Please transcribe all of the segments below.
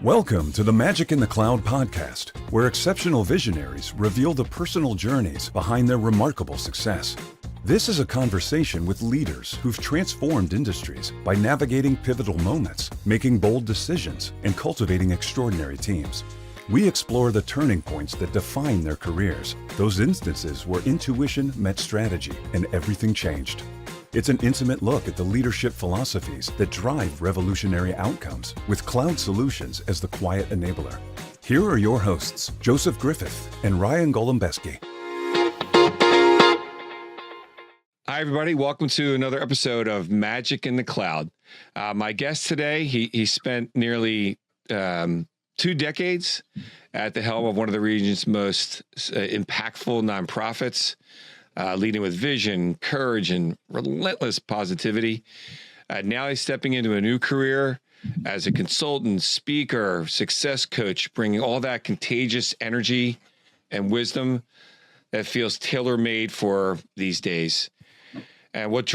Welcome to the Magic in the Cloud podcast, where exceptional visionaries reveal the personal journeys behind their remarkable success. This is a conversation with leaders who've transformed industries by navigating pivotal moments, making bold decisions, and cultivating extraordinary teams. We explore the turning points that define their careers, those instances where intuition met strategy and everything changed. It's an intimate look at the leadership philosophies that drive revolutionary outcomes, with cloud solutions as the quiet enabler. Here are your hosts, Joseph Griffith and Ryan Golombeski. Hi, everybody. Welcome to another episode of Magic in the Cloud. My guest today, he spent nearly 2 decades at the helm of one of the region's most impactful nonprofits, leading with vision, courage, and relentless positivity. Now he's stepping into a new career as a consultant, speaker, success coach, bringing all that contagious energy and wisdom that feels tailor-made for these days. And what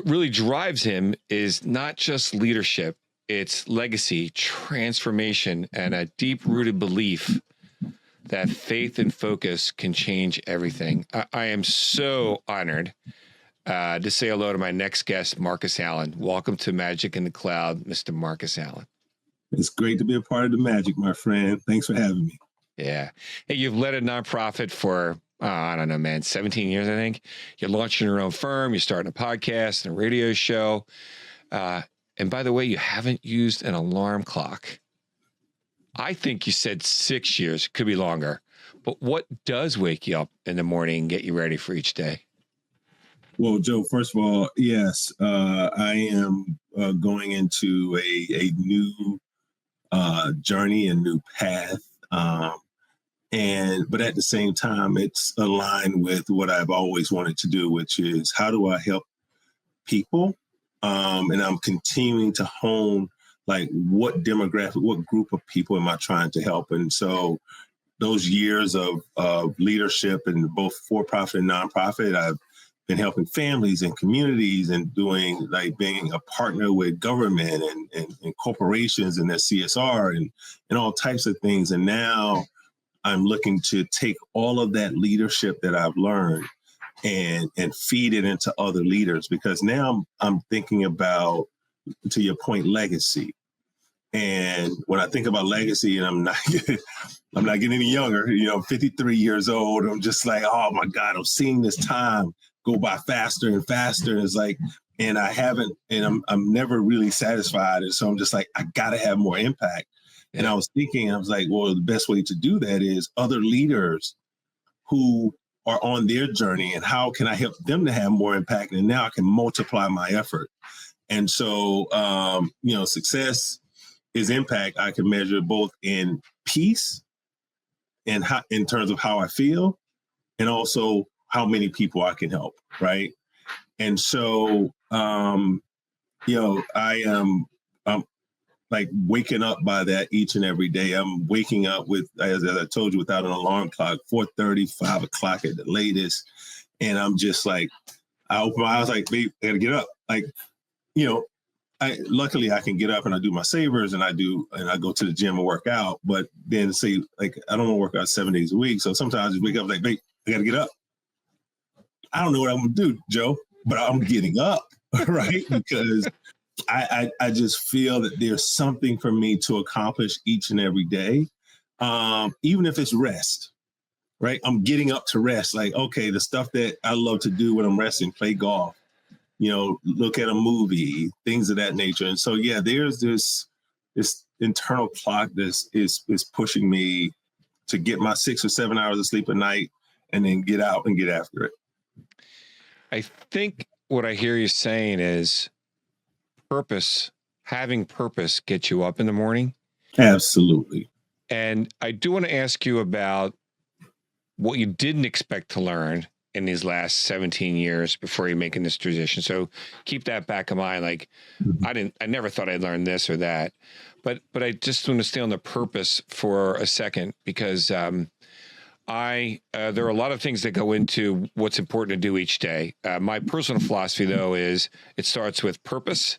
really drives him is not just leadership, it's legacy, transformation, and a deep-rooted belief that faith and focus can change everything. I am so honored to say hello to my next guest, Marcus Allen. Welcome to Magic in the Cloud, Mr. Marcus Allen. It's great to be a part of the magic, my friend. Thanks for having me. Yeah. Hey, you've led a nonprofit for, I don't know, man, 17 years, I think. You're launching your own firm. You're starting a podcast and a radio show. And by the way, you haven't used an alarm clock. I think you said 6 years, could be longer. But what does wake you up in the morning and get you ready for each day? Well, Joe, first of all, yes, I am going into a new journey, a new path. But at the same time, it's aligned with what I've always wanted to do, which is how do I help people? And I'm continuing to hone like what demographic, what group of people am I trying to help? And so those years of leadership in both for-profit and nonprofit, I've been helping families and communities and doing like being a partner with government and corporations and their CSR and all types of things. And now I'm looking to take all of that leadership that I've learned and feed it into other leaders, because now I'm thinking about, to your point, legacy. And when I think about legacy, and I'm not getting any younger, 53 years old, I'm just like, oh my God, I'm seeing this time go by faster and faster. And it's like, and I'm never really satisfied. And so I'm just like, I gotta have more impact. And I was like, well, the best way to do that is other leaders who are on their journey, and how can I help them to have more impact? And now I can multiply my effort. And so, success is impact. I can measure both in peace and in terms of how I feel, and also how many people I can help. Right. And so, I'm like waking up by that each and every day. I'm waking up with, as I told you, without an alarm clock, 4:30, 5 o'clock at the latest. And I'm just like, I open my eyes like, babe, I gotta get up. Like, luckily I can get up and I do my savers and I go to the gym and work out. But then say, like, I don't want to work out 7 days a week. So sometimes I just wake up like, babe, I gotta get up. I don't know what I'm gonna do, Joe, but I'm getting up, right? Because I just feel that there's something for me to accomplish each and every day, even if it's rest, right? I'm getting up to rest. Like, okay, the stuff that I love to do when I'm resting, play golf, look at a movie, things of that nature. And so, yeah, there's this internal clock that is pushing me to get my 6 or 7 hours of sleep a night and then get out and get after it. I think what I hear you saying is having purpose gets you up in the morning. Absolutely. And I do want to ask you about what you didn't expect to learn in these last 17 years before you're making this transition. So keep that back in mind. Like, I never thought I'd learn this or that, but I just want to stay on the purpose for a second, because there are a lot of things that go into what's important to do each day. My personal philosophy, though, is it starts with purpose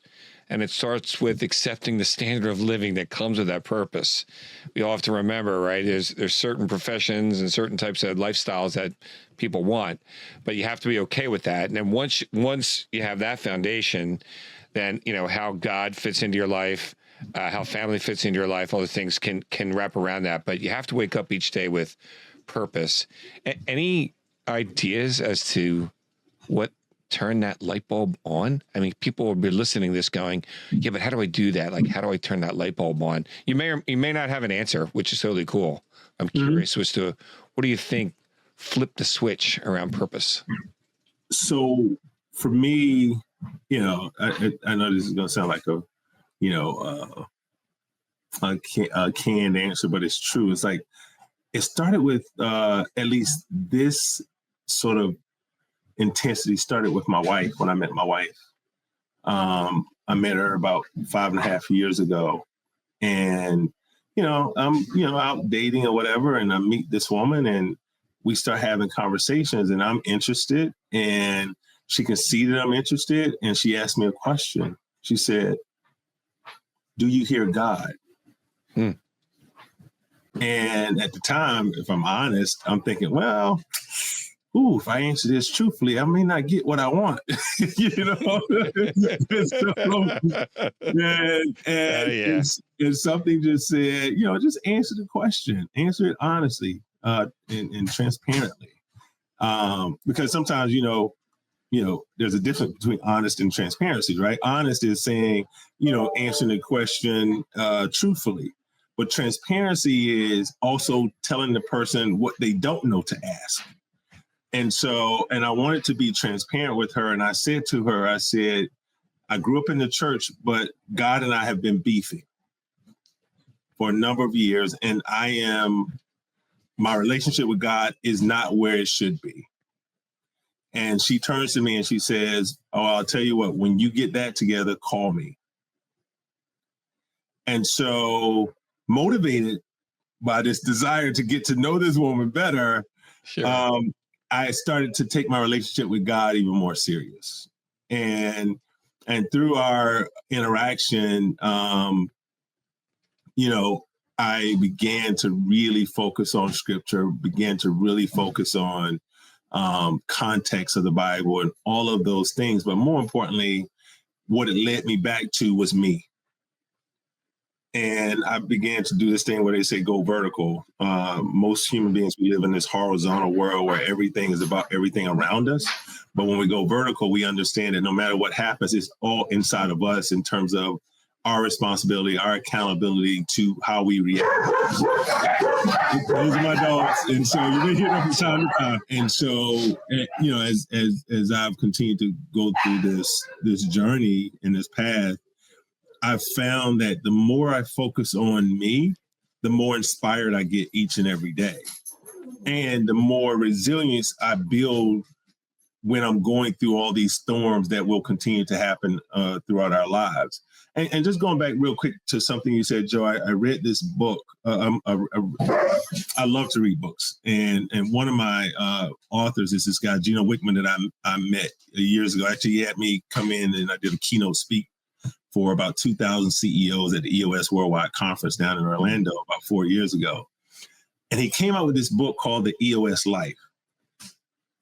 And it starts with accepting the standard of living that comes with that purpose. We all have to remember, right? There's certain professions and certain types of lifestyles that people want, but you have to be okay with that. And then once you have that foundation, then, you know, how God fits into your life, how family fits into your life, all the things can wrap around that. But you have to wake up each day with purpose. Any ideas as to what turned that light bulb on? I mean, people will be listening to this going, yeah, but how do I do that? Like, how do I turn that light bulb on? You may or you may not have an answer, which is totally cool. I'm curious as to what do you think flipped the switch around purpose? So for me, you know, I know this is going to sound like a, you know, a canned answer, but it's true. It's like, it started with at least this sort of intensity started with my wife when I met my wife. I met her about 5.5 years ago, and I'm out dating or whatever, and I meet this woman, and we start having conversations, and I'm interested, and she can see that I'm interested, and she asked me a question. She said, "Do you hear God?" Hmm. And at the time, if I'm honest, I'm thinking, well, if I answer this truthfully, I may not get what I want, you know? And something just said, just answer the question, answer it honestly and transparently. Because sometimes, there's a difference between honest and transparency, right? Honest is saying, answering the question truthfully. But transparency is also telling the person what they don't know to ask. And I wanted to be transparent with her. And I said to her, I grew up in the church, but God and I have been beefing for a number of years. And my relationship with God is not where it should be. And she turns to me and she says, "Oh, I'll tell you what, when you get that together, call me." And so, motivated by this desire to get to know this woman better, sure. I started to take my relationship with God even more serious. And through our interaction, I began to really focus on scripture, began to really focus on context of the Bible and all of those things. But more importantly, what it led me back to was me. And I began to do this thing where they say go vertical. Most human beings, we live in this horizontal world where everything is about everything around us. But when we go vertical, we understand that no matter what happens, it's all inside of us in terms of our responsibility, our accountability to how we react. Those are my dogs. And so you may hear them from time to time. And so, as I've continued to go through this journey and this path, I've found that the more I focus on me, the more inspired I get each and every day. And the more resilience I build when I'm going through all these storms that will continue to happen throughout our lives. And just going back real quick to something you said, Joe, I read this book. I love to read books. And one of my authors is this guy, Gino Wickman, that I met years ago. Actually, he had me come in and I did a keynote speak for about 2,000 CEOs at the EOS Worldwide Conference down in Orlando about 4 years ago. And he came out with this book called The EOS Life.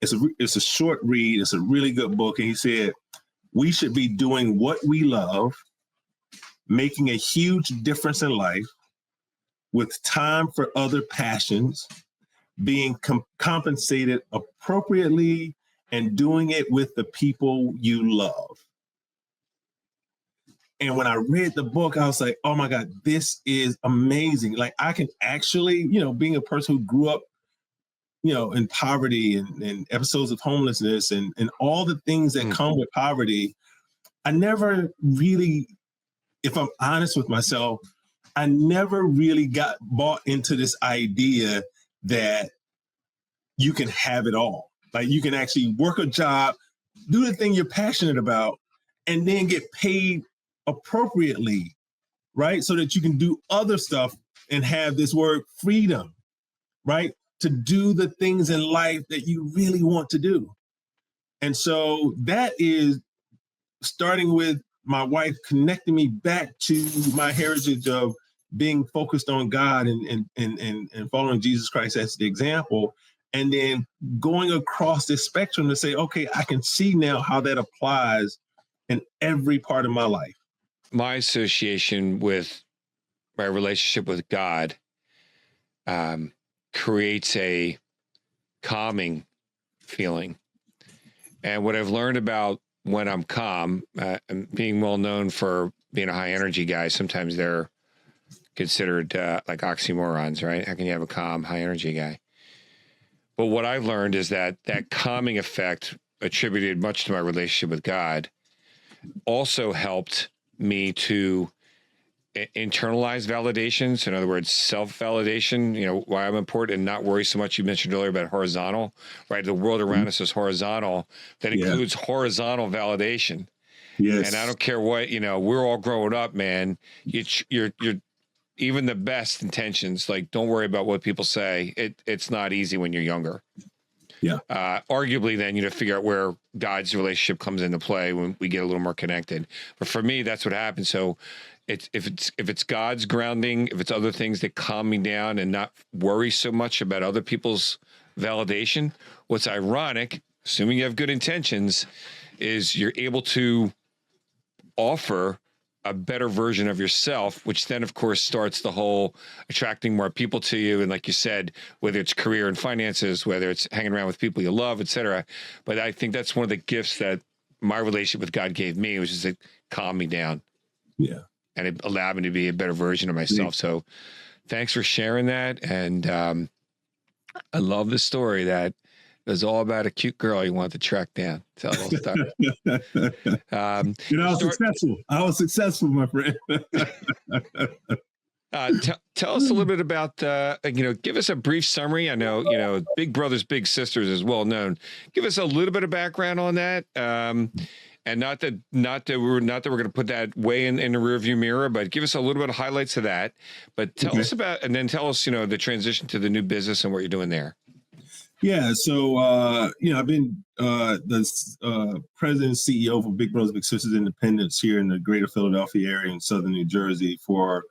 It's a short read. It's a really good book. And he said, we should be doing what we love, making a huge difference in life, with time for other passions, being compensated appropriately, and doing it with the people you love. And when I read the book, I was like, oh my God, this is amazing. Like I can actually, being a person who grew up, in poverty and episodes of homelessness and all the things that come with poverty, I never really, if I'm honest with myself, I never really got bought into this idea that you can have it all. Like you can actually work a job, do the thing you're passionate about, and then get paid appropriately, right? So that you can do other stuff and have this word freedom, right? To do the things in life that you really want to do. And so that is starting with my wife connecting me back to my heritage of being focused on God and following Jesus Christ as the example, and then going across this spectrum to say, okay, I can see now how that applies in every part of my life. My association with my relationship with God creates a calming feeling. And what I've learned about when I'm calm, and being well known for being a high energy guy, sometimes they're considered like oxymorons, right? How can you have a calm, high energy guy? But what I've learned is that calming effect, attributed much to my relationship with God, also helped me to internalize validation. So in other words, self-validation, why I'm important and not worry so much. You mentioned earlier about horizontal, right? The world around us is horizontal. That includes horizontal validation. Yes. And I don't care what, we're all growing up, man. You're even the best intentions, like, don't worry about what people say. It's not easy when you're younger. Yeah. Arguably then, figure out where God's relationship comes into play when we get a little more connected. But for me, that's what happens. So if it's God's grounding, if it's other things that calm me down and not worry so much about other people's validation, what's ironic, assuming you have good intentions, is you're able to offer a better version of yourself, which then of course starts the whole attracting more people to you. And like you said, whether it's career and finances, whether it's hanging around with people you love, etc. But I think that's one of the gifts that my relationship with God gave me, which is to calm me down. Yeah. And it allowed me to be a better version of myself. So thanks for sharing that. And I love the story that it was all about a cute girl you want to track down. Tell a little story. I was successful, my friend. Tell us a little bit about, give us a brief summary. I know, Big Brothers, Big Sisters is well known. Give us a little bit of background on that. And not that we're going to put that way in the rearview mirror, but give us a little bit of highlights of that. But tell us about, and then tell us, the transition to the new business and what you're doing there. Yeah, so I've been the president and CEO for Big Brothers Big Sisters Independence here in the greater Philadelphia area in southern New Jersey for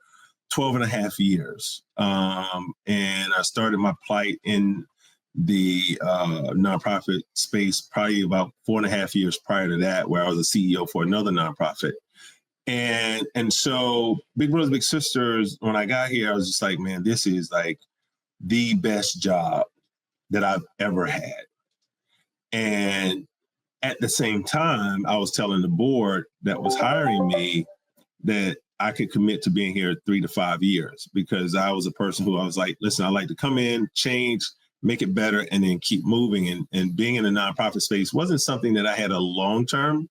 12 and a half years. And I started my plight in the nonprofit space probably about 4.5 years prior to that, where I was a CEO for another nonprofit. And so Big Brothers Big Sisters, when I got here, I was just like, man, this is like the best job that I've ever had. And at the same time, I was telling the board that was hiring me that I could commit to being here 3 to 5 years, because I was a person who I was like, listen, I like to come in, change, make it better, and then keep moving. And being in the nonprofit space wasn't something that I had a long-term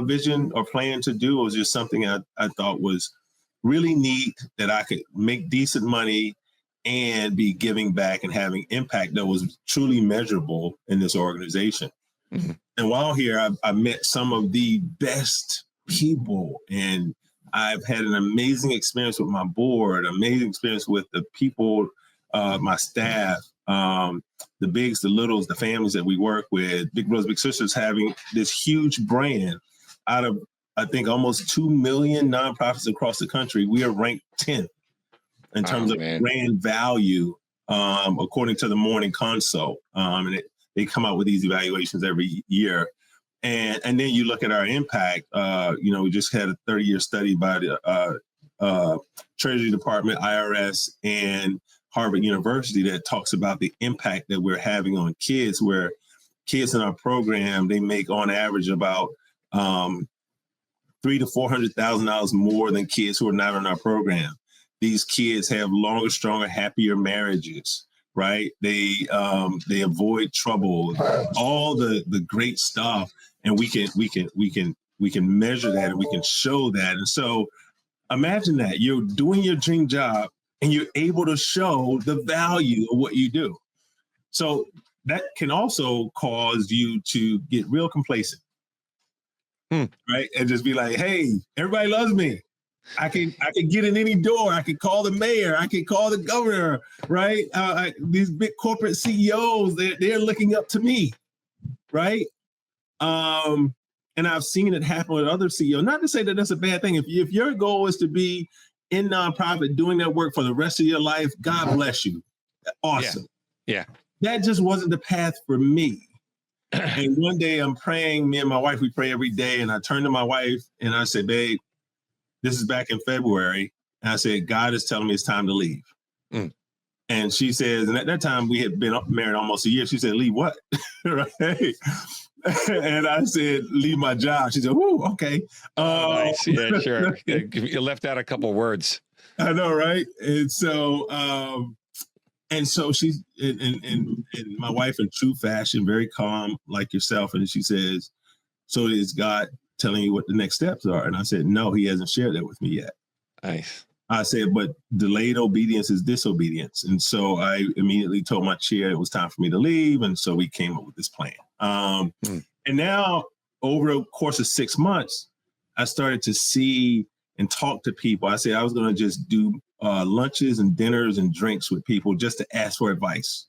vision or plan to do. It was just something I thought was really neat, that I could make decent money and be giving back and having impact that was truly measurable in this organization. Mm-hmm. And while here, I met some of the best people, and I've had an amazing experience with my board, amazing experience with the people, my staff, the bigs, the littles, the families that we work with. Big Brothers Big Sisters having this huge brand out of, I think, almost 2 million nonprofits across the country. We are ranked 10th in terms of brand value, according to the Morning Consult. And they come out with these evaluations every year. And then you look at our impact. We just had a 30-year study by the Treasury Department, IRS, and Harvard University that talks about the impact that we're having on kids, where kids in our program, they make on average about $300,000 to $400,000 more than kids who are not in our program. These kids have longer, stronger, happier marriages, right? They avoid trouble, all the great stuff, and we can measure that and we can show that. And so, imagine that you're doing your dream job and you're able to show the value of what you do. So that can also cause you to get real complacent, right? And just be like, hey, everybody loves me. I can get in any door. I can call the mayor. I can call the governor, right? These big corporate CEOs, they're looking up to me, right? And And I've seen it happen with other CEOs. Not to say that that's a bad thing. If your goal is to be in nonprofit doing that work for the rest of your life, God bless you. Awesome. Yeah. That just wasn't the path for me. And one day I'm praying, me and my wife, we pray every day. And I turned to my wife and I said, babe, this is back in February. And I said, God is telling me it's time to leave. Mm. And she says, and at that time we had been married almost a year. She said, leave what? Right. And I said, leave my job. She said, "Ooh, okay." Nice. Yeah, sure. You left out a couple words. I know, right? And so, she's and my wife, in true fashion, very calm, like yourself, and she says, "So is God telling you what the next steps are?" And I said, "No, He hasn't shared that with me yet." Nice. I said, "But delayed obedience is disobedience." And so I immediately told my chair it was time for me to leave. And so we came up with this plan. And now over the course of 6 months, I started to see and talk to people. I said I was going to just do lunches and dinners and drinks with people just to ask for advice,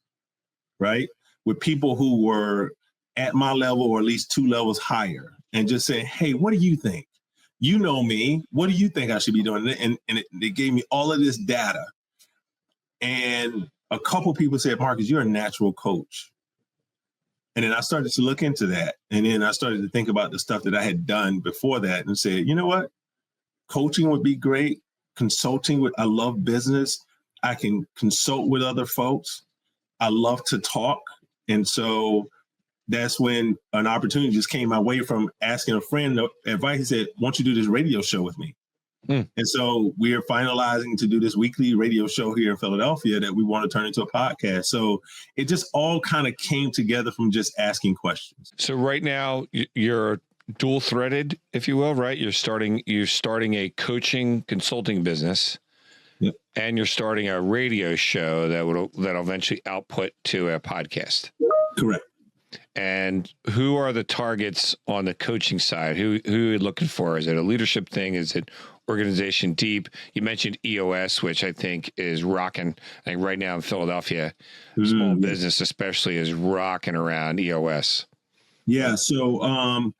right? With people who were at my level or at least 2 levels higher, and just say, hey, what do you think? You know me. What do you think I should be doing? And they gave me all of this data. And a couple people said, Marcus, you're a natural coach. And then I started to look into that. And then I started to think about the stuff that I had done before that and said, you know what? Coaching would be great. I love business. I can consult with other folks. I love to talk. And so that's when an opportunity just came my way from asking a friend advice. He said, why don't you do this radio show with me? And so we are finalizing to do this weekly radio show here in Philadelphia that we want to turn into a podcast. So it just all kind of came together from just asking questions. So right now you're dual threaded, if you will, right? You're starting a coaching consulting business. Yep. And you're starting a radio show that'll eventually output to a podcast. Correct. And who are the targets on the coaching side? Who are you looking for? Is it a leadership thing? Is it organization deep? You mentioned EOS, which I think is rocking. I think right now in Philadelphia, small business especially is rocking around EOS. Yeah. So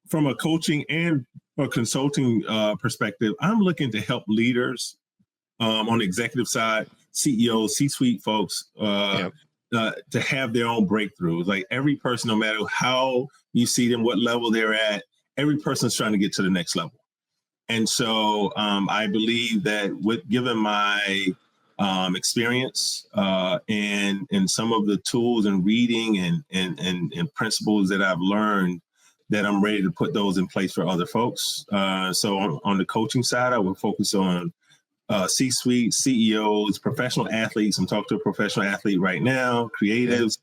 from a coaching and a consulting perspective, I'm looking to help leaders on the executive side, CEOs, C-suite folks, to have their own breakthroughs. Like every person, no matter how you see them, what level they're at, every person's trying to get to the next level. And so I believe that given my experience and some of the tools and reading and principles that I've learned, that I'm ready to put those in place for other folks. So on the coaching side, I will focus on C-suite, CEOs, professional athletes. I'm talking to a professional athlete right now, creatives,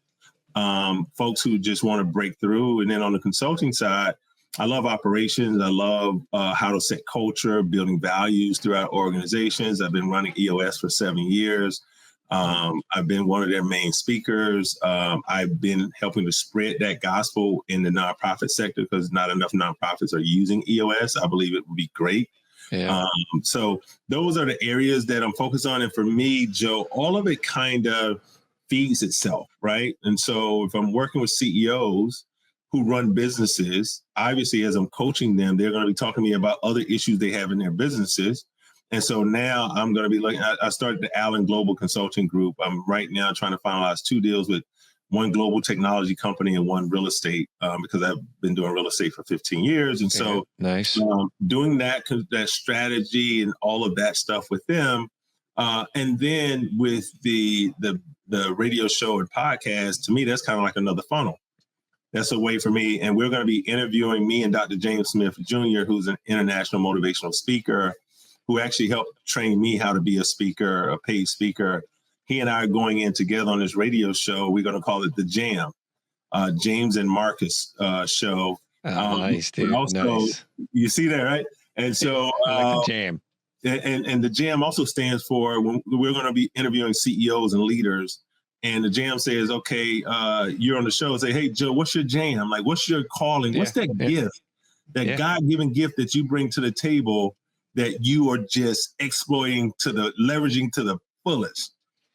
folks who just want to break through. And then on the consulting side, I love operations. I love how to set culture, building values throughout organizations. I've been running EOS for 7 years. I've been one of their main speakers. I've been helping to spread that gospel in the nonprofit sector because not enough nonprofits are using EOS. I believe it would be great. Yeah. So those are the areas that I'm focused on. And for me, Joe, all of it kind of feeds itself, right? And so if I'm working with CEOs who run businesses, obviously as I'm coaching them, they're going to be talking to me about other issues they have in their businesses. And so now I'm going to be looking, I started the Allen Global Consulting Group. I'm right now trying to finalize 2 deals with one global technology company and one real estate, because I've been doing real estate for 15 years. And so nice. Doing that strategy and all of that stuff with them. And then with the radio show and podcast, to me, that's kind of like another funnel. That's a way for me. And we're going to be interviewing me and Dr. James Smith Jr., who's an international motivational speaker, who actually helped train me how to be a speaker, a paid speaker. He and I are going in together on this radio show. We're going to call it The Jam, James and Marcus show. Nice, dude. Also, nice. You see that, right? And so I like The Jam. And The Jam also stands for, when we're going to be interviewing CEOs and leaders. And The Jam says, okay, you're on the show. Say, hey, Joe, what's your jam? Like, what's your calling? What's that gift, that God-given gift that you bring to the table that you are just exploiting leveraging to the fullest?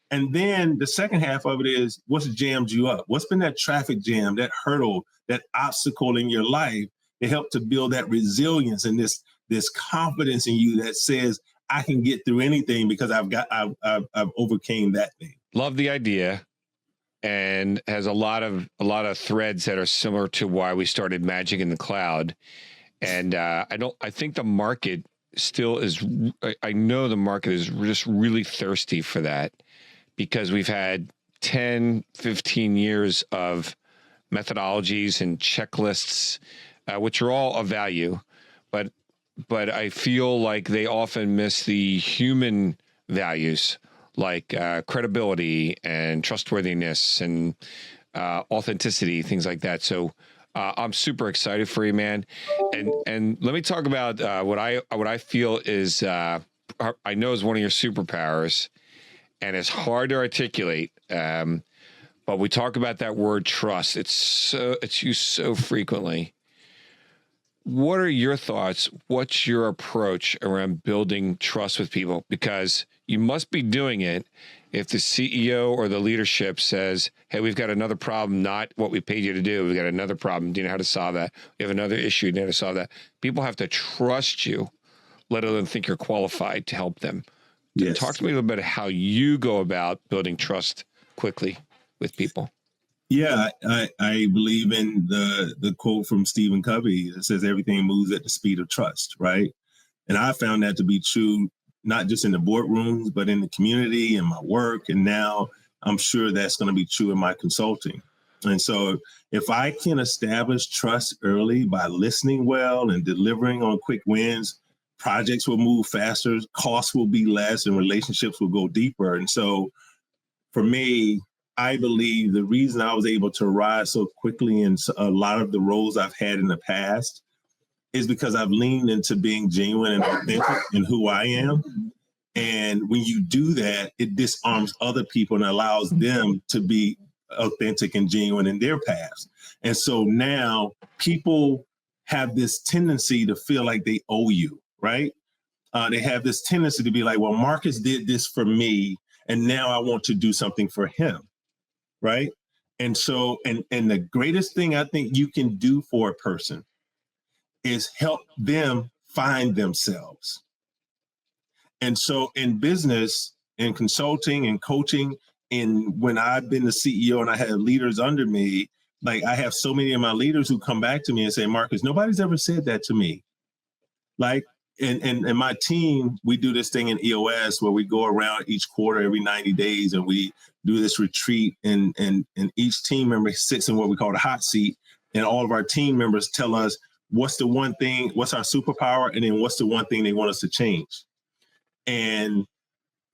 And then the second half of it is, what's jammed you up? What's been that traffic jam, that hurdle, that obstacle in your life They help to build that resilience and this confidence in you that says, I can get through anything because I've overcame that thing. Love the idea, and has a lot of threads that are similar to why we started Magic in the Cloud. And I think the market still is, I know the market is just really thirsty for that, because we've had 10, 15 years of methodologies and checklists, which are all of value, but I feel like they often miss the human values, like credibility and trustworthiness and authenticity, things like that. So I'm super excited for you, man. And let me talk about what I feel is I know is one of your superpowers, and it's hard to articulate. But we talk about that word trust. It's used so frequently. What are your thoughts? What's your approach around building trust with people? Because you must be doing it if the CEO or the leadership says, hey, we've got another problem, not what we paid you to do. We've got another problem. Do you know how to solve that? We have another issue. Do you know how to solve that? People have to trust you, let alone think you're qualified to help them. Yes. Talk to me a little bit of how you go about building trust quickly with people. Yeah, I believe in the quote from Stephen Covey that says everything moves at the speed of trust, right? And I found that to be true, not just in the boardrooms, but in the community, in my work. And now I'm sure that's going to be true in my consulting. And so if I can establish trust early by listening well and delivering on quick wins, projects will move faster, costs will be less, and relationships will go deeper. And so for me, I believe the reason I was able to rise so quickly in a lot of the roles I've had in the past is because I've leaned into being genuine and authentic in who I am. And when you do that, it disarms other people and allows them to be authentic and genuine in their paths. And so now people have this tendency to feel like they owe you, right? They have this tendency to be like, well, Marcus did this for me, and now I want to do something for him. Right. And so and the greatest thing I think you can do for a person is help them find themselves. And so in business, in consulting and coaching, and when I've been the CEO and I have leaders under me, like I have so many of my leaders who come back to me and say, Marcus, nobody's ever said that to me. Like, and my team, we do this thing in EOS where we go around each quarter every 90 days and we do this retreat, and each team member sits in what we call the hot seat, and all of our team members tell us what's the one thing, what's our superpower, and then what's the one thing they want us to change. And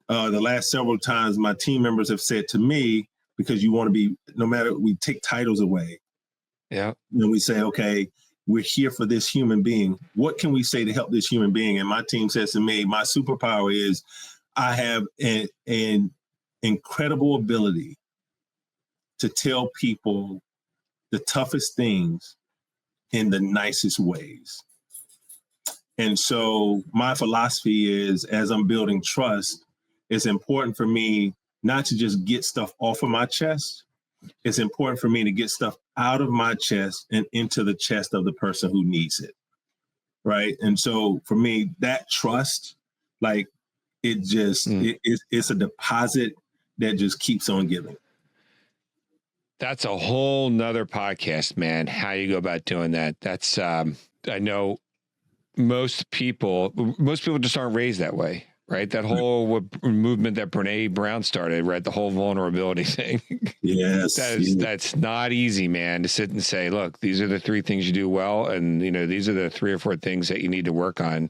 the last several times my team members have said to me, because you want to be, no matter, we take titles away. Yeah. And we say, okay, we're here for this human being. What can we say to help this human being? And my team says to me, my superpower is I have an incredible ability to tell people the toughest things in the nicest ways. And so my philosophy is, as I'm building trust, it's important for me not to just get stuff off of my chest. It's important for me to get stuff out of my chest and into the chest of the person who needs it. Right. And so for me, that trust, like it just, it's a deposit that just keeps on giving. That's a whole nother podcast, man. How you go about doing that. That's, I know most people just aren't raised that way. Right. That whole movement that Brene Brown started, right? The whole vulnerability thing. Yes. That's not easy, man, to sit and say, look, these are the 3 things you do well. And, you know, these are the 3 or 4 things that you need to work on.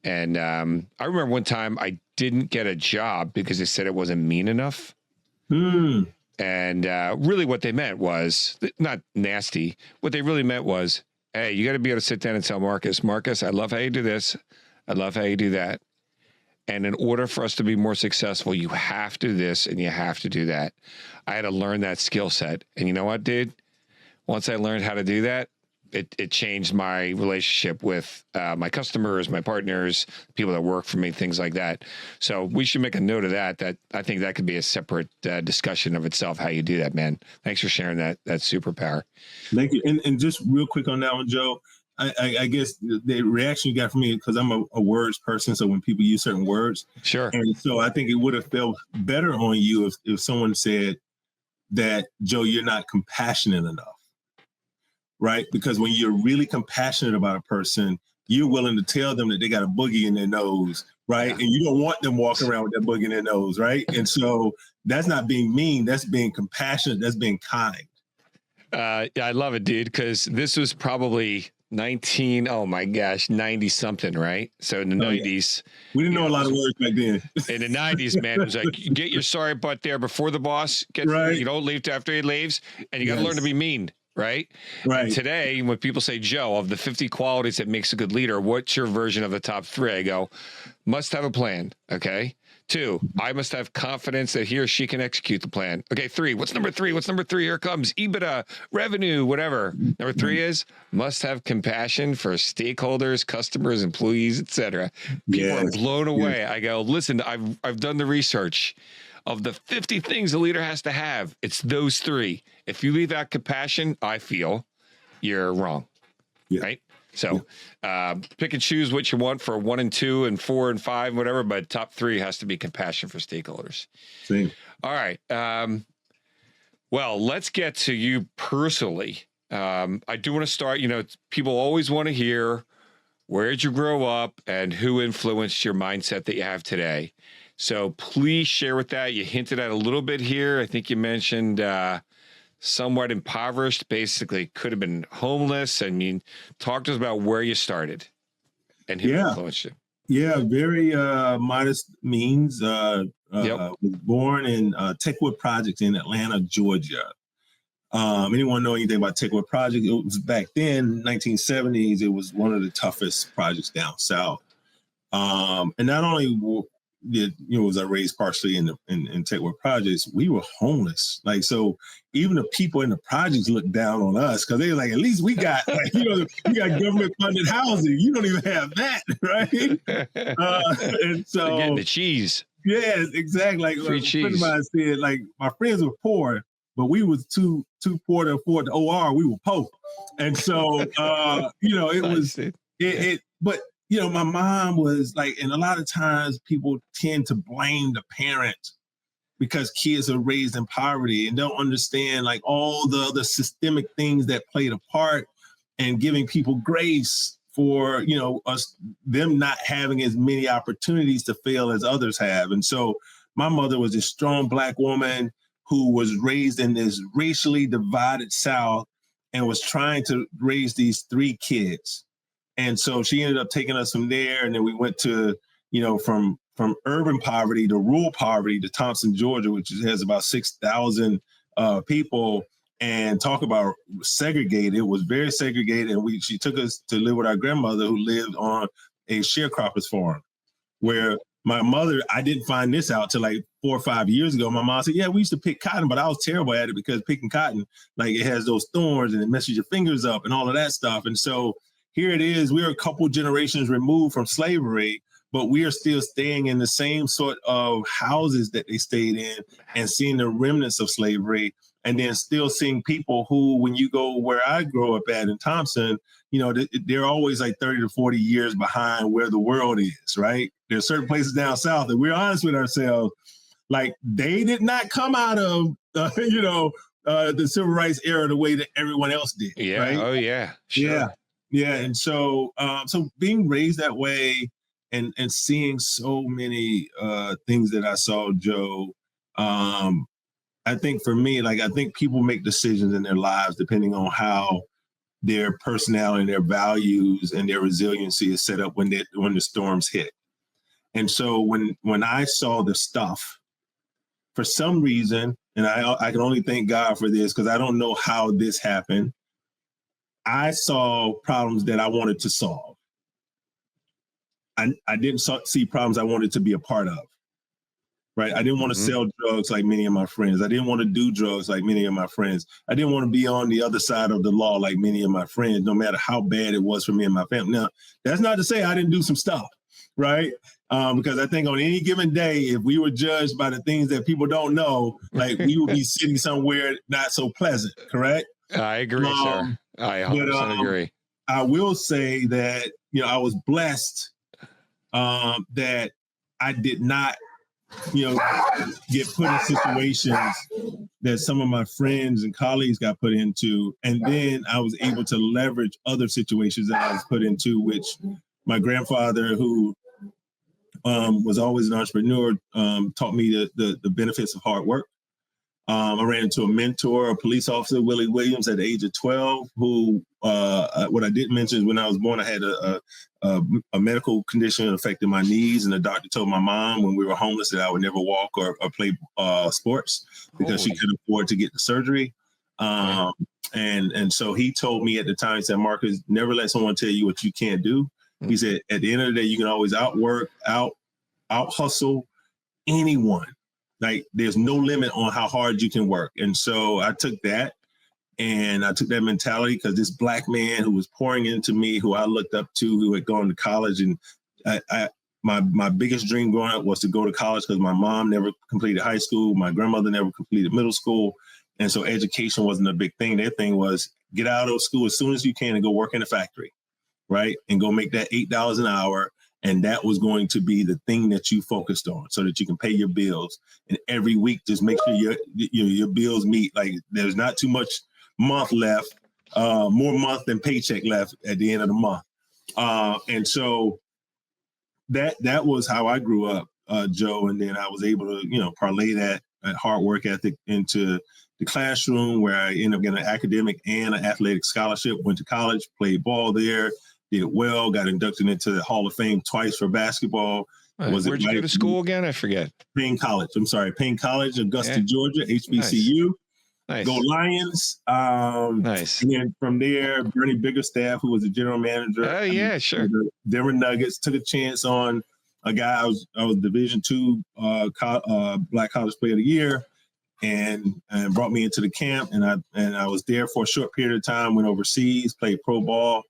And I remember one time I didn't get a job because they said it wasn't mean enough. And really what they meant was not nasty. What they really meant was, hey, you got to be able to sit down and tell Marcus, I love how you do this. I love how you do that. And in order for us to be more successful, you have to do this and you have to do that. I had to learn that skill set. And you know what, dude? Once I learned how to do that, it changed my relationship with my customers, my partners, people that work for me, things like that. So we should make a note of that I think that could be a separate discussion of itself, how you do that, man. Thanks for sharing that superpower. Thank you. And just real quick on that one, Joe, I guess the reaction you got from me, because I'm a words person. So when people use certain words, Sure. and so I think it would have felt better on you if someone said that, Joe, you're not compassionate enough, right? Because when you're really compassionate about a person, you're willing to tell them that they got a boogie in their nose, right? Yeah. And you don't want them walking around with that boogie in their nose, right? And so that's not being mean. That's being compassionate. That's being kind. Yeah, I love it, dude, because this was probably 90 something, right? So in the 90s, we didn't know a lot of words back then. In the 90s, man, it was like, get your sorry butt there before the boss gets there. You don't leave after he leaves, and you got to learn to be mean, right? And today, when people say, Joe, of the 50 qualities that makes a good leader, what's your version of the top 3? I go, must have a plan. Okay. 2, I must have confidence that he or she can execute the plan. Okay. 3, what's number 3? What's number 3? Here it comes. EBITDA, revenue, whatever. Number 3 is must have compassion for stakeholders, customers, employees, etc. People are blown away. I go, listen, I've done the research. Of the 50 things a leader has to have, it's those 3. If you leave out compassion, I feel you're wrong. Right? So pick and choose what you want for 1 and 2 and 4 and 5, whatever, but top 3 has to be compassion for stakeholders. Same. All right. Well, let's get to you personally. I do want to start, people always want to hear, where'd you grow up and who influenced your mindset that you have today? So please share with that. You hinted at a little bit here. I think you mentioned somewhat impoverished, basically could have been homeless. And you talked to us about where you started and who influenced you. Yeah, very modest means. Was born in Techwood Projects in Atlanta, Georgia. Anyone know anything about Techwood Project? It was back then, 1970s. It was one of the toughest projects down south. And not only was I raised partially in Techwood Projects, we were homeless. Like, so even the people in the projects looked down on us because they were like, at least we got, we got government funded housing. You don't even have that, right? And so they're getting the cheese. Yeah, exactly. Like free cheese. A friend of mine said, like, my friends were poor, but we was too poor to afford the OR. We were poor, and so it was it. But my mom was like, and a lot of times people tend to blame the parent because kids are raised in poverty and don't understand like all the other systemic things that played a part in giving people grace for, them not having as many opportunities to fail as others have. And so my mother was a strong Black woman who was raised in this racially divided South and was trying to raise these 3 kids. And so she ended up taking us from there. And then we went to, from urban poverty to rural poverty to Thompson, Georgia, which has about 6,000 people. And talk about segregated. It was very segregated. And she took us to live with our grandmother who lived on a sharecroppers farm where my mother, I didn't find this out till like 4 or 5 years ago. My mom said, yeah, we used to pick cotton, but I was terrible at it because picking cotton, like it has those thorns and it messes your fingers up and all of that stuff. And so here it is. We're a couple generations removed from slavery, but we are still staying in the same sort of houses that they stayed in and seeing the remnants of slavery. And then still seeing people who, when you go where I grew up at in Thompson, they're always like 30 to 40 years behind where the world is, right? There's certain places down south that we're honest with ourselves, like they did not come out of, the civil rights era the way that everyone else did. Yeah. Right? Oh, yeah. Sure. Yeah. Yeah. And so, being raised that way and seeing so many things that I saw, Joe, I think for me, I think people make decisions in their lives depending on how their personality and their values and their resiliency is set up when the storms hit. And so when I saw the stuff, for some reason, and I can only thank God for this because I don't know how this happened, I saw problems that I wanted to solve. I didn't see problems I wanted to be a part of. Right. I didn't want to sell drugs like many of my friends. I didn't want to do drugs like many of my friends. I didn't want to be on the other side of the law like many of my friends, no matter how bad it was for me and my family. Now, that's not to say I didn't do some stuff. Right. Because I think on any given day, if we were judged by the things that people don't know, like we would be sitting somewhere not so pleasant. Correct. I agree, sir. I 100% agree. I will say that, I was blessed that I did not, get put in situations that some of my friends and colleagues got put into. And then I was able to leverage other situations that I was put into, which my grandfather, who was always an entrepreneur, taught me the benefits of hard work. I ran into a mentor, a police officer, Willie Williams, at the age of 12, who, what I didn't mention is when I was born, I had a medical condition that affected my knees. And the doctor told my mom when we were homeless that I would never walk or play sports because she couldn't afford to get the surgery. And so he told me at the time, he said, Marcus, never let someone tell you what you can't do. He said, at the end of the day, you can always out hustle anyone. Like, there's no limit on how hard you can work. And so I took that mentality, because this Black man who was pouring into me, who I looked up to, who had gone to college. And my biggest dream growing up was to go to college, because my mom never completed high school. My grandmother never completed middle school. And so education wasn't a big thing. Their thing was get out of school as soon as you can and go work in a factory, right? And go make that $8 an hour. And that was going to be the thing that you focused on, so that you can pay your bills. And every week, just make sure your bills meet. Like, there's not too much month left, more month than paycheck left at the end of the month. And so that was how I grew up, Joe. And then I was able to, parlay that hard work ethic into the classroom, where I ended up getting an academic and an athletic scholarship, went to college, played ball there, did well, got inducted into the Hall of Fame twice for basketball. Where'd you go to school again? I forget. Payne College, Augusta, Georgia, HBCU. Nice. Go Lions. Nice. And then from there, Bernie Biggerstaff, who was the general manager. Oh, yeah, sure. The Denver Nuggets, took a chance on a guy. I was Division II Black College Player of the Year, and brought me into the camp. And I was there for a short period of time, went overseas, played pro ball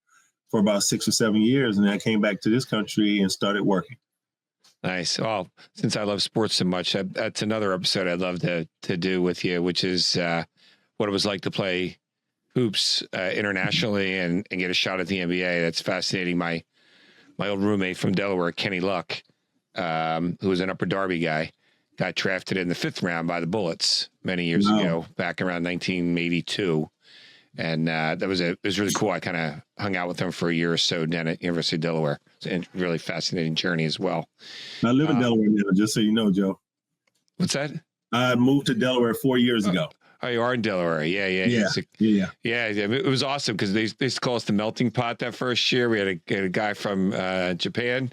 for about 6 or 7 years. And then I came back to this country and started working. Nice. Well, since I love sports so much, that's another episode I'd love to do with you, which is what it was like to play hoops internationally and get a shot at the NBA. That's fascinating. My old roommate from Delaware, Kenny Luck, who was an Upper Darby guy, got drafted in the 5th round by the Bullets many years ago, back around 1982. And it was really cool. I kind of hung out with him for a year or so down at University of Delaware. It's a really fascinating journey as well. I live in Delaware now, just so you know, Joe. What's that? I moved to Delaware 4 years ago. Oh, you are in Delaware. Yeah. It was awesome because they used to call us the melting pot that first year. We had a guy from Japan.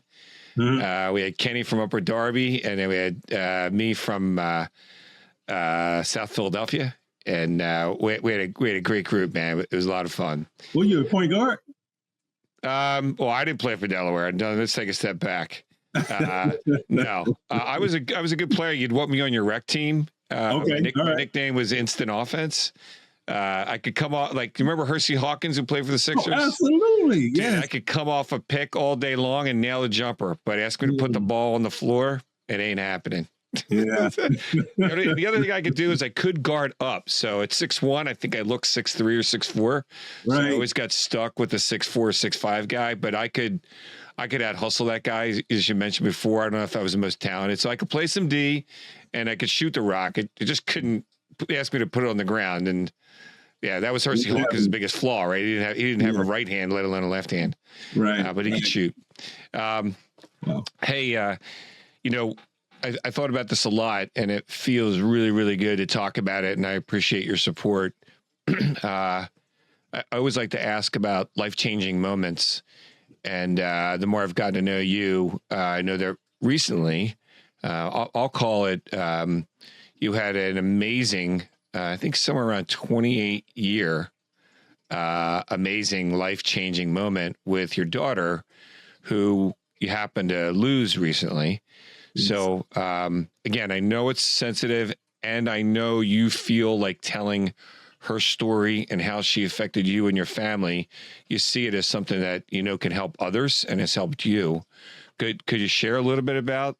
Mm-hmm. We had Kenny from Upper Darby, and then we had me from South Philadelphia. And we had a great group, man. It was a lot of fun. Were you a point guard? Well, I didn't play for Delaware. No, let's take a step back. No, I was a good player. You'd want me on your rec team. Okay. My nickname was Instant Offense. I could come off, like, you remember Hersey Hawkins, who played for the Sixers? Oh, absolutely. Yeah. I could come off a pick all day long and nail a jumper, but ask me to put the ball on the floor, it ain't happening. Yeah. The other thing I could do is I could guard up. So at 6'1", I think I look 6'3" or 6'4". So I always got stuck with the 6'4", 6'5" guy, but I could out hustle that guy, as you mentioned before. I don't know if I was the most talented. So I could play some D and I could shoot the rock. It just couldn't ask me to put it on the ground. And yeah, that was Hersey Hawkins' biggest flaw, right? He didn't have a right hand, let alone a left hand. Right. But he could shoot. Hey, I thought about this a lot, and it feels really, really good to talk about it, and I appreciate your support. I always like to ask about life-changing moments, and the more I've gotten to know you, I know that recently, I'll call it, you had an amazing, I think somewhere around 28-year, amazing life-changing moment with your daughter, who you happened to lose recently. So, again, I know it's sensitive, and I know you feel like telling her story and how she affected you and your family. You see it as something that, can help others and has helped you. Could you share a little bit about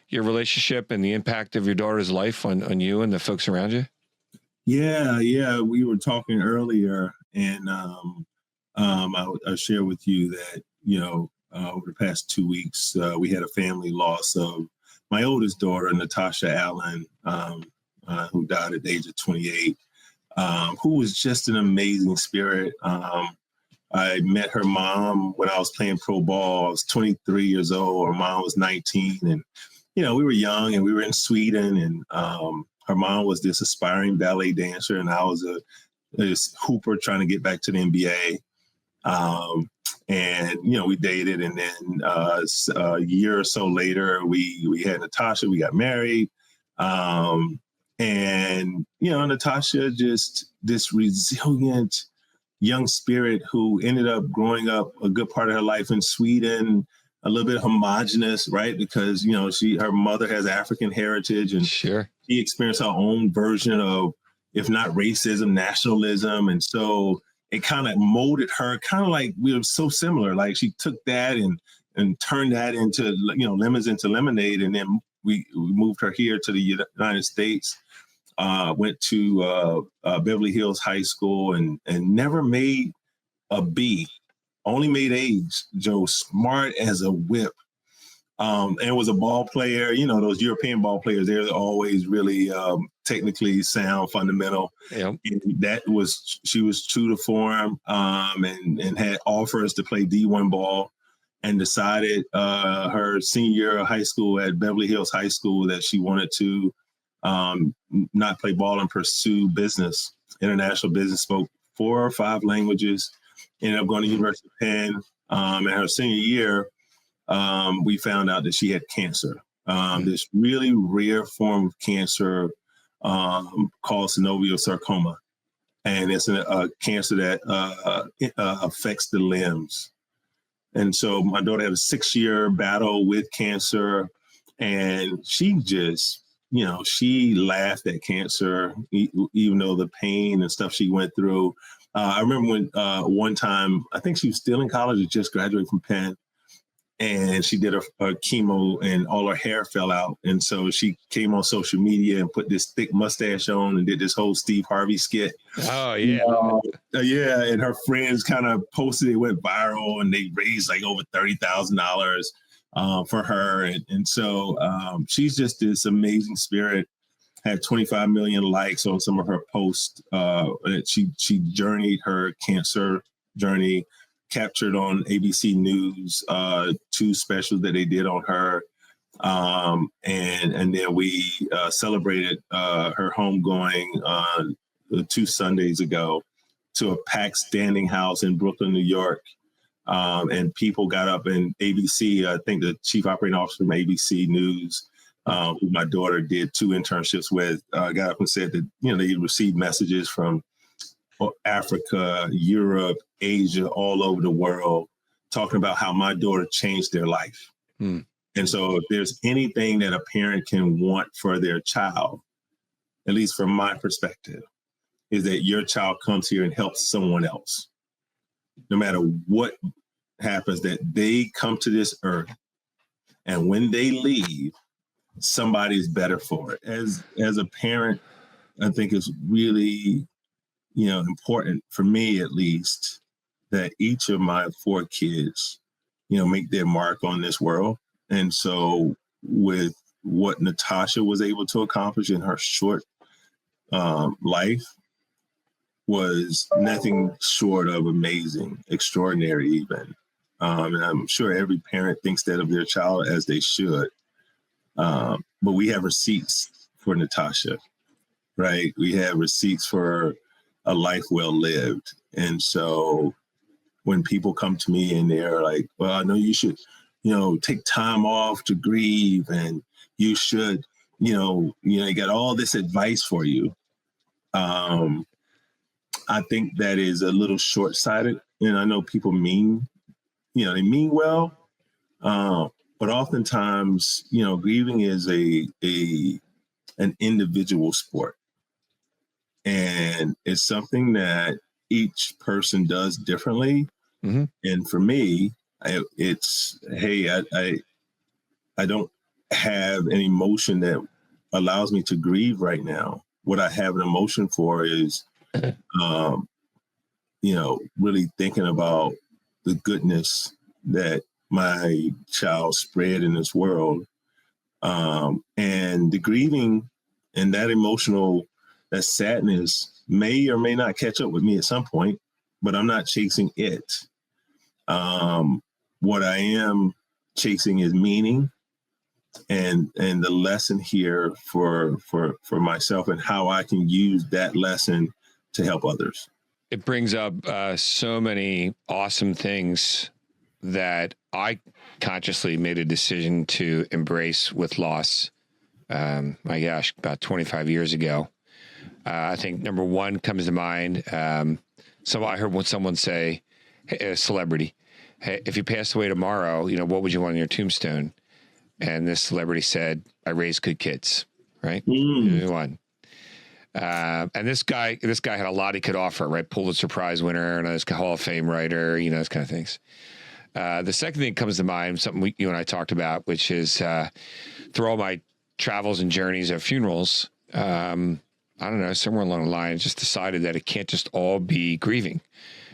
your relationship and the impact of your daughter's life on you and the folks around you? Yeah. We were talking earlier, and I'll share with you that, over the past 2 weeks, we had a family loss of my oldest daughter, Natasha Allen, who died at the age of 28, who was just an amazing spirit. I met her mom when I was playing pro ball. I was 23 years old. Her mom was 19. And, we were young and we were in Sweden. And her mom was this aspiring ballet dancer. And I was this hooper trying to get back to the NBA. And, we dated. And then a year or so later, we had Natasha. We got married. And, Natasha, just this resilient young spirit who ended up growing up a good part of her life in Sweden, a little bit homogenous, right? Because, her mother has African heritage and Sure. she experienced her own version of, if not racism, nationalism. And so it kind of molded her, kind of like we were so similar. Like she took that and turned that into, lemons into lemonade. And then we moved her here to the United States. Went to Beverly Hills High School and never made a B, only made A's. Joe, smart as a whip, and was a ball player. Those European ball players, they're always really technically sound, fundamental. Yep. And she was true to form, and had offers to play D1 ball, and decided her senior year of high school at Beverly Hills High School that she wanted to not play ball and pursue business, international business, spoke 4 or 5 languages, ended up going to University of Penn. In her senior year, we found out that she had cancer, this really rare form of cancer called synovial sarcoma. And it's a cancer that affects the limbs. And so my daughter had a 6-year battle with cancer, and she just, she laughed at cancer, even though the pain and stuff she went through. I remember when one time, I think she was still in college or just graduated from Penn, and she did a chemo and all her hair fell out. And so she came on social media and put this thick mustache on and did this whole Steve Harvey skit. Oh, yeah. Yeah. And her friends kind of posted, it went viral, and they raised like over $30,000 for her. And so she's just this amazing spirit, had 25 million likes on some of her posts. She journeyed her cancer journey, captured on ABC News, 2 specials that they did on her. And then we celebrated her homegoing 2 Sundays ago to a packed standing house in Brooklyn, New York. And people got up, and ABC, I think the chief operating officer from ABC News, who my daughter did 2 internships with, got up and said that, they received messages from Africa, Europe, Asia, all over the world, talking about how my daughter changed their life. And so if there's anything that a parent can want for their child, at least from my perspective, is that your child comes here and helps someone else. No matter what happens, that they come to this earth, and when they leave, somebody's better for it. As a parent, I think it's really, important for me, at least, that each of my 4 kids, make their mark on this world. And so with what Natasha was able to accomplish in her short life was nothing short of amazing, extraordinary even. And I'm sure every parent thinks that of their child, as they should. But we have receipts for Natasha, right? We have receipts for a life well lived. And so when people come to me and they're like, well, I know you should, take time off to grieve, and you should, you got all this advice for you. I think that is a little short-sighted. And I know people mean, they mean well, but oftentimes, grieving is an individual sport. And it's something that each person does differently. Mm-hmm. And for me, it's, hey, I don't have an emotion that allows me to grieve right now. What I have an emotion for is, really thinking about the goodness that my child spread in this world. And the grieving and that that sadness may or may not catch up with me at some point, but I'm not chasing it. What I am chasing is meaning and the lesson here for myself and how I can use that lesson to help others. It brings up so many awesome things that I consciously made a decision to embrace with loss. My gosh, about 25 years ago. I think number one comes to mind. I heard someone say, hey, a celebrity, hey, if you passed away tomorrow, what would you want on your tombstone? And this celebrity said, I raised good kids, right? One. And this guy had a lot he could offer, right? Pulitzer Prize winner and a Hall of Fame writer, those kind of things. The second thing that comes to mind, something you and I talked about, which is through all my travels and journeys of funerals, I don't know, somewhere along the line, just decided that it can't just all be grieving,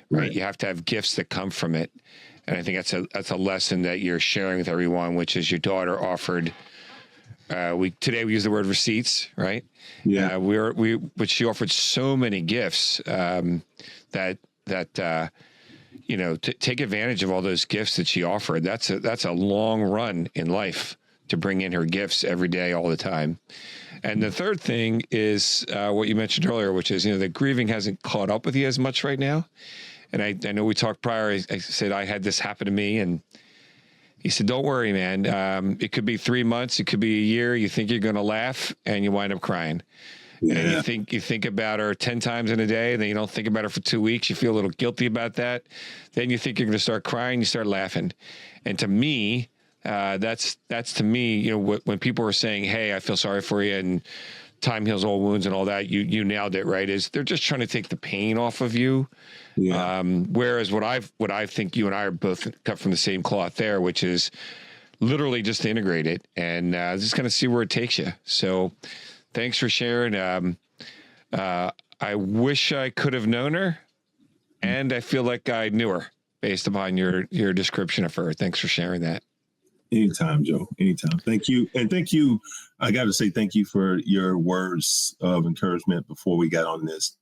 right? You have to have gifts that come from it. And I think that's a lesson that you're sharing with everyone, which is your daughter offered. Today we use the word receipts, right? Yeah. But she offered so many gifts that to take advantage of all those gifts that she offered. That's a long run in life to bring in her gifts every day, all the time. And the third thing is what you mentioned earlier, which is the grieving hasn't caught up with you as much right now. And I know we talked prior. I said I had this happen to me, and he said, "Don't worry, man. It could be 3 months, it could be a year. You think you're going to laugh, and you wind up crying." Yeah. And you think about her 10 times in a day, and then you don't think about her for 2 weeks. You feel a little guilty about that. Then you think you're going to start crying. You start laughing. And to me, that's to me, when people are saying, "Hey, I feel sorry for you," and time heals all wounds and all that, you nailed it, right? Is they're just trying to take the pain off of you. Yeah. Whereas what I think you and I are both cut from the same cloth there, which is literally just to integrate it and just kind of see where it takes you. So thanks for sharing. I wish I could have known her, and I feel like I knew her based upon your description of her. Thanks for sharing that. Anytime, Joe. Anytime. Thank you. And thank you. I got to say thank you for your words of encouragement before we got on this.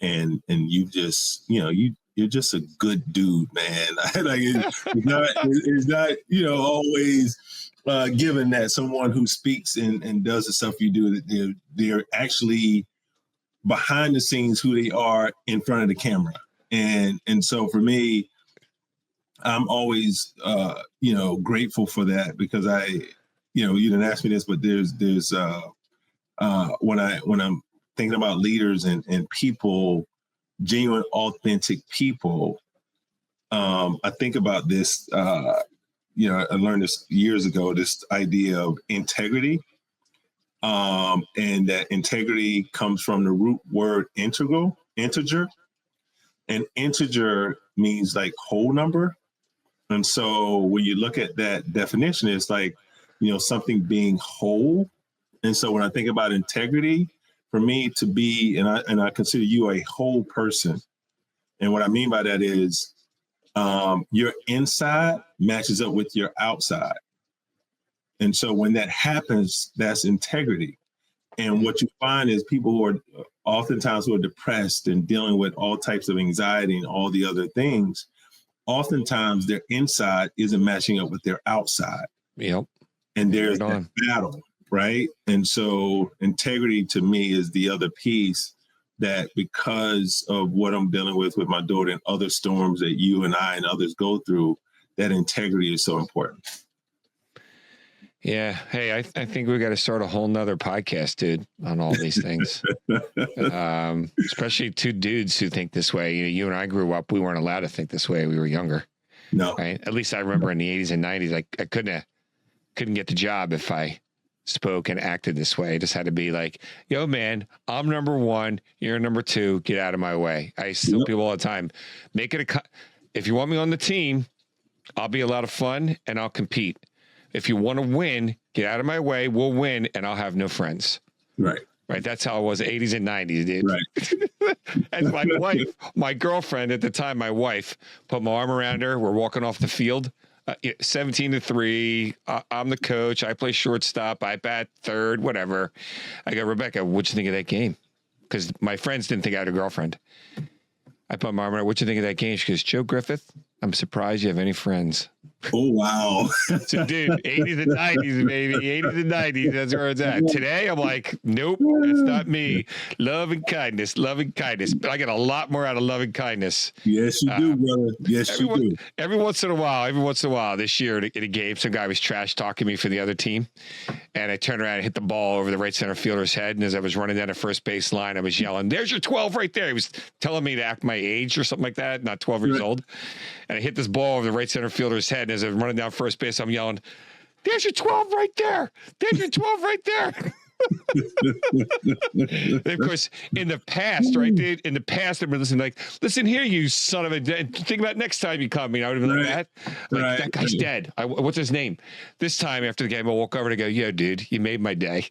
And you just, you're just a good dude, man. Like it's not, always given that someone who speaks and does the stuff you do, they're actually behind the scenes who they are in front of the camera. And so for me, I'm always, grateful for that because you didn't ask me this, but there's when I'm thinking about leaders and people, genuine, authentic people, I think about this, I learned this years ago, this idea of integrity. And that integrity comes from the root word integer. And integer means like whole number. And so when you look at that definition, it's like, something being whole. And so when I think about integrity, for me to be, and I consider you a whole person. And what I mean by that is your inside matches up with your outside. And so when that happens, that's integrity. And what you find is people who are oftentimes who are depressed and dealing with all types of anxiety and all the other things, oftentimes their inside isn't matching up with their outside. Yep. And there's that battle, right? And so integrity to me is the other piece that because of what I'm dealing with my daughter and other storms that you and I and others go through, that integrity is so important. Yeah. Hey, I think we got to start a whole nother podcast, dude, on all these things. Especially two dudes who think this way. You and I grew up, we weren't allowed to think this way. We were younger. No. Right? At least I remember in the 80s and 90s, I couldn't get the job if I spoke and acted this way. I just had to be like, yo, man, I'm number one. You're number two. Get out of my way. I tell people all the time, make it if you want me on the team, I'll be a lot of fun and I'll compete. If you want to win, get out of my way. We'll win and I'll have no friends. Right. Right. That's how it was 80s and 90s, dude. Right. And my girlfriend at the time, my wife, put my arm around her. We're walking off the field, 17-3. I'm the coach. I play shortstop. I bat third, whatever. I go, Rebecca, what'd you think of that game? Because my friends didn't think I had a girlfriend. I put my arm around her. What'd you think of that game? She goes, Joe Griffith, I'm surprised you have any friends. Oh, wow. So, dude, 80s and 90s, baby. 80s and 90s. That's where it's at. Today, I'm like, nope, that's not me. Love and kindness. But I get a lot more out of love and kindness. Yes, you do, brother. Yes, you do. Every once in a while, this year in a game, some guy was trash talking me for the other team. And I turned around and hit the ball over the right center fielder's head. And as I was running down the first base line, I was yelling, there's your 12 right there. He was telling me to act my age or something like that, not 12 years old. And I hit this ball over the right center fielder's head. And as I was running down first base, I'm yelling, there's your 12 right there. There's your 12 right there. Of course, in the past, right, dude? In the past, I've been listening, like, listen here, you son of a... Think about next time you come. I would have been like that. Like, that guy's dead. What's his name? This time after the game, I'll walk over and go, yo, dude, you made my day.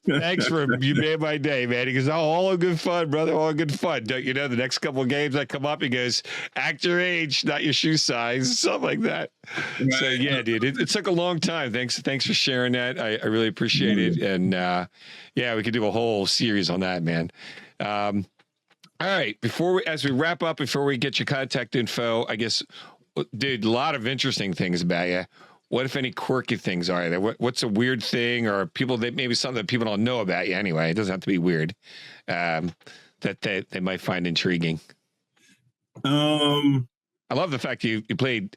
Thanks you made my day, man. He goes, oh, all good fun, brother. All good fun. Don't you know, the next couple of games I come up, he goes, act your age, not your shoe size, something like that. Right. So yeah, dude, it took a long time. Thanks for sharing that. I really appreciate it. And yeah, we could do a whole series on that, man. All right, as we wrap up, before we get your contact info, I guess, dude, a lot of interesting things about you. What, if any, quirky things are there? What's a weird thing, or maybe something that people don't know about you anyway? It doesn't have to be weird, that they might find intriguing. I love the fact you played,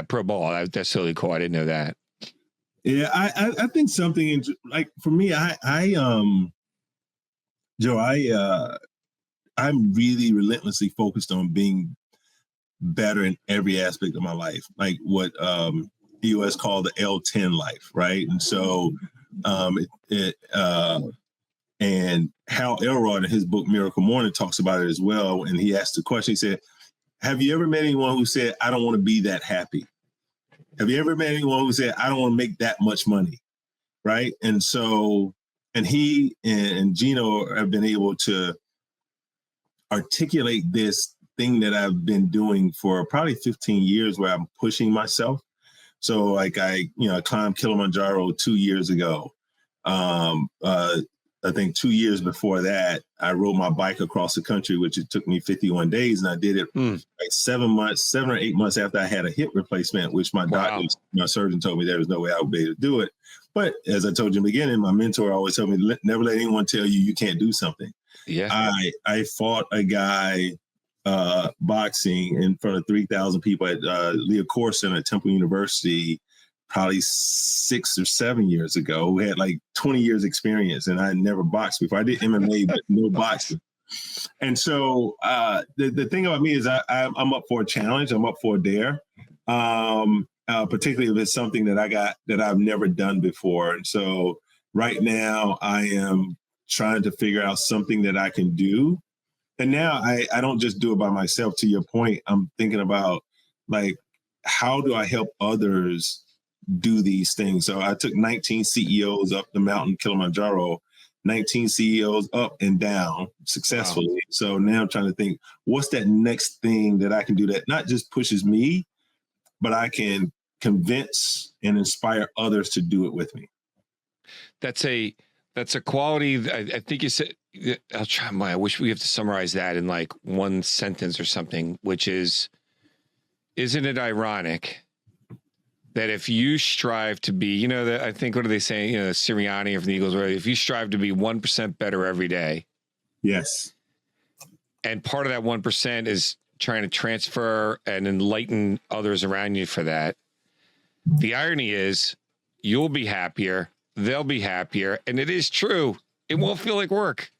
pro ball. That's totally cool. I didn't know that. Yeah, I think something like for me, Joe, I'm really relentlessly focused on being better in every aspect of my life, like what the U.S. called the L10 life, right? And so, and Hal Elrod in his book Miracle Morning talks about it as well. And he asked the question. He said, "Have you ever met anyone who said, I don't want to be that happy? Have you ever met anyone who said, I don't want to make that much money?" Right? And so, and he and Gino have been able to articulate this thing that I've been doing for probably 15 years, where I'm pushing myself. So like I climbed Kilimanjaro 2 years ago. I think 2 years before that, I rode my bike across the country, which it took me 51 days. And I did it like 7 or 8 months after I had a hip replacement, which my surgeon told me there was no way I would be able to do it. But as I told you in the beginning, my mentor always told me, never let anyone tell you can't do something. Yeah. I fought a guy boxing in front of 3,000 people at Leo Corson at Temple University, probably 6 or 7 years ago, who had like 20 years experience, and I had never boxed before. I did MMA, but no boxing. And so the thing about me is I'm up for a challenge. I'm up for a dare, particularly if it's something that I've never done before. And so right now I am trying to figure out something that I can do. And now I don't just do it by myself. To your point, I'm thinking about, like, how do I help others do these things? So I took 19 CEOs up the mountain Kilimanjaro, 19 CEOs up and down successfully. Wow. So now I'm trying to think, what's that next thing that I can do that not just pushes me, but I can convince and inspire others to do it with me. That's a quality. I think you said, I'll try I wish we have to summarize that in like one sentence or something, which is, isn't it ironic that if you strive to be, I think, what are they saying? Sirianni of the Eagles, where if you strive to be 1% better every day. Yes. And part of that 1% is trying to transfer and enlighten others around you for that. The irony is you'll be happier, they'll be happier. And it is true. It won't feel like work.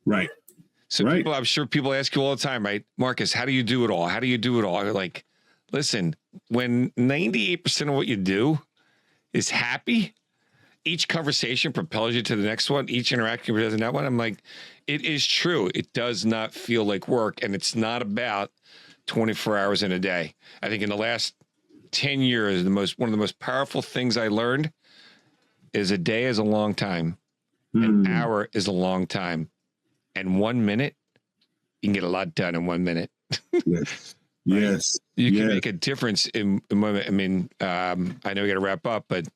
Right. So I'm sure people ask you all the time, right? Marcus, how do you do it all? How do you do it all? You're like, listen, when 98% of what you do is happy, each conversation propels you to the next one, each interaction propels to that one. I'm like, it is true. It does not feel like work, and it's not about 24 hours in a day. I think in the last 10 years, one of the most powerful things I learned is a day is a long time. An hour is a long time. And 1 minute, you can get a lot done in 1 minute. Yes. Right? Yes. You can make a difference in 1 minute. I mean, I know we got to wrap up, but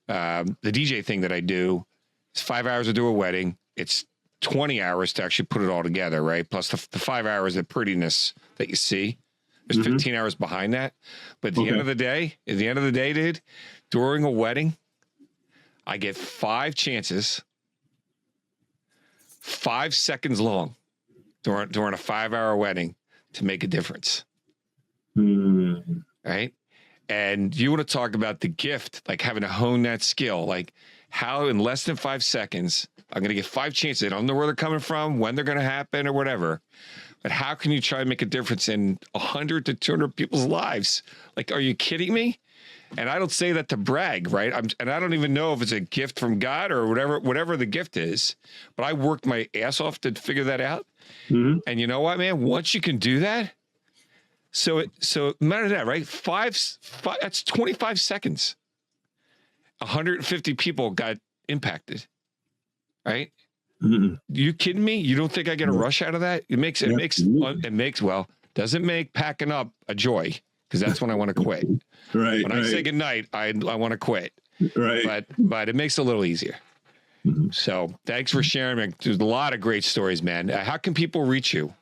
the DJ thing that I do is 5 hours to do a wedding. It's 20 hours to actually put it all together, right? Plus the 5 hours of prettiness that you see. There's 15 hours behind that. But at the end of the day, dude, during a wedding, I get 5 chances, 5 seconds long during a 5-hour wedding to make a difference. Right? And you want to talk about the gift, like having to hone that skill, like how in less than 5 seconds, I'm going to get 5 chances. I don't know where they're coming from, when they're going to happen or whatever. But how can you try to make a difference in 100 to 200 people's lives? Like, are you kidding me? And I don't say that to brag, right? And I don't even know if it's a gift from God or whatever the gift is. But I worked my ass off to figure that out. And you know what, man? Once you can do that, so matter that, right? Five, that's 25 seconds. 150 people got impacted, right? You kidding me? You don't think I get a rush out of that? Doesn't make packing up a joy, because that's when I want to quit. Right. When I say goodnight, I want to quit. Right. But it makes it a little easier. So thanks for sharing, man. There's a lot of great stories, man. How can people reach you?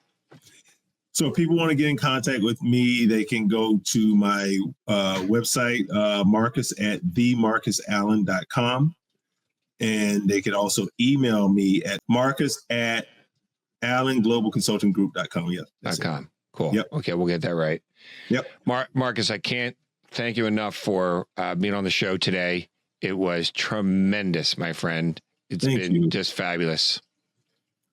So if people want to get in contact with me, they can go to my website, Marcus at themarcusallen.com. And they could also email me at marcus@allenglobalconsultinggroup.com. Yep. .com. Cool. Yep. Okay, we'll get that right. Yep. Marcus, I can't thank you enough for being on the show today. It was tremendous, my friend. It's been just fabulous.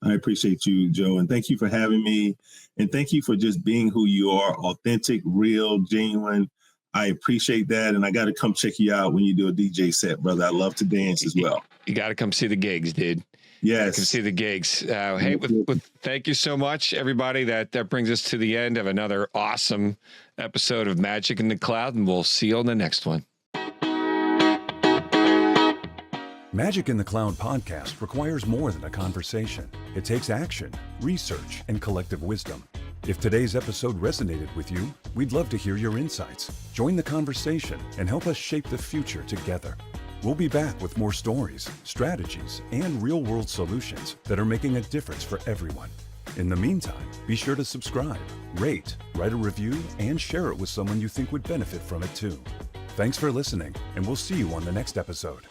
I appreciate you, Joe. And thank you for having me. And thank you for just being who you are, authentic, real, genuine. I appreciate that. And I got to come check you out when you do a DJ set, brother. I love to dance as well. You got to come see the gigs, dude. Yes. Come see the gigs. Hey, thank you so much, everybody. That brings us to the end of another awesome episode of Magic in the Cloud. And we'll see you on the next one. Magic in the Cloud podcast requires more than a conversation. It takes action, research, and collective wisdom. If today's episode resonated with you, we'd love to hear your insights. Join the conversation and help us shape the future together. We'll be back with more stories, strategies, and real-world solutions that are making a difference for everyone. In the meantime, be sure to subscribe, rate, write a review, and share it with someone you think would benefit from it too. Thanks for listening, and we'll see you on the next episode.